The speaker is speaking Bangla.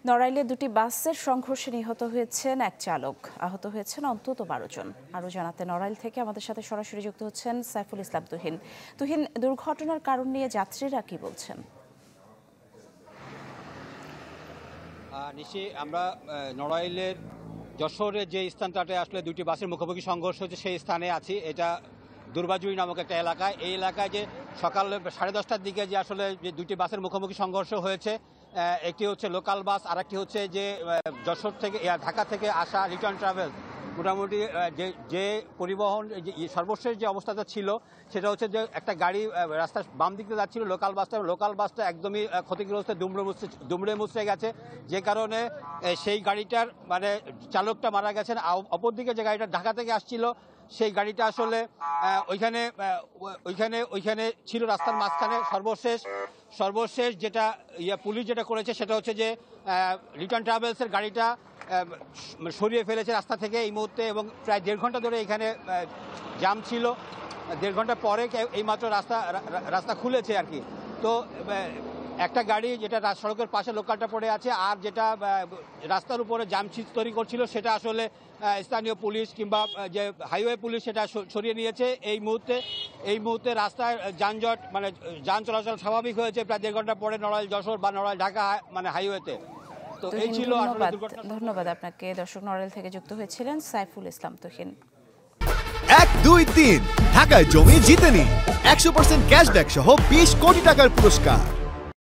নড়াইলে দুটি বাসের সংঘর্ষে নিহত হয়েছেন এক চালক, আহত হয়েছেন অন্তত 12 জন। আরও জানাতে নড়াইল থেকে আমাদের সাথে সরাসরি যুক্ত হচ্ছেন সাইফুল ইসলাম তুহিন। তুহিন, দুর্ঘটনার কারণ নিয়ে যাত্রীরা কি বলছেন? নিশ্চয়ই আমরা নড়াইলের যশোরের যে স্থানটাতে আসলে দুটি বাসের মুখোমুখি সংঘর্ষ হচ্ছে সেই স্থানে আছি। এটা দুর্বাজুরি নামক একটা এলাকায়। এই এলাকায় যে সকাল 10:30টার দিকে যে আসলে যে দুটি বাসের মুখোমুখি সংঘর্ষ হয়েছে, একটি হচ্ছে লোকাল বাস আর একটি হচ্ছে যে যশোর থেকে ঢাকা থেকে আসা রিটার্ন ট্রাভেল। মোটামুটি যে পরিবহন সর্বশেষ যে অবস্থাটা ছিল সেটা হচ্ছে যে একটা গাড়ি রাস্তার বাম দিকে যাচ্ছিল, লোকাল বাসটা একদমই ক্ষতিগ্রস্ত, দুমড়ে মুচড়ে গেছে, যে কারণে সেই গাড়িটার মানে চালকটা মারা গেছেন। অপরদিকে যে গাড়িটা ঢাকা থেকে আসছিল সেই গাড়িটা আসলে ওইখানে ছিল রাস্তার মাঝখানে। সর্বশেষ যেটা পুলিশ যেটা করেছে সেটা হচ্ছে যে রিটার্ন ট্রাভেলসের গাড়িটা সরিয়ে ফেলেছে রাস্তা থেকে এই মুহূর্তে, এবং প্রায় 1.5 ঘন্টা ধরে এখানে জ্যাম ছিল। 1.5 ঘন্টা পরে এইমাত্র রাস্তা খুলেছে আর কি। তো একটা গাড়ি যেটা সড়কের পাশে লোকালটা পড়ে আছে, আর যেটা রাস্তার উপরে জ্যাম তৈরি করছিল সেটা আসলে স্থানীয় পুলিশ কিংবা যে হাইওয়ে পুলিশ সেটা সরিয়ে নিয়েছে। এই মুহূর্তে রাস্তায় যানজট মানে যান চলাচল স্বাভাবিক হয়েছে প্রায় 1.5 ঘন্টা পরে নড়াইল যশোর বা নড়াইল ঢাকা মানে হাইওয়েতে। তো এই ছিল ধন্যবাদ আপনাকে। দর্শক, নড়াইল থেকে যুক্ত হয়েছিলেন সাইফুল ইসলাম তুহিন। 1, 2, 3 ঢাকায় জমি জিতে নিন 100% ক্যাশব্যাক সহ 20 কোটি টাকার পুরস্কার।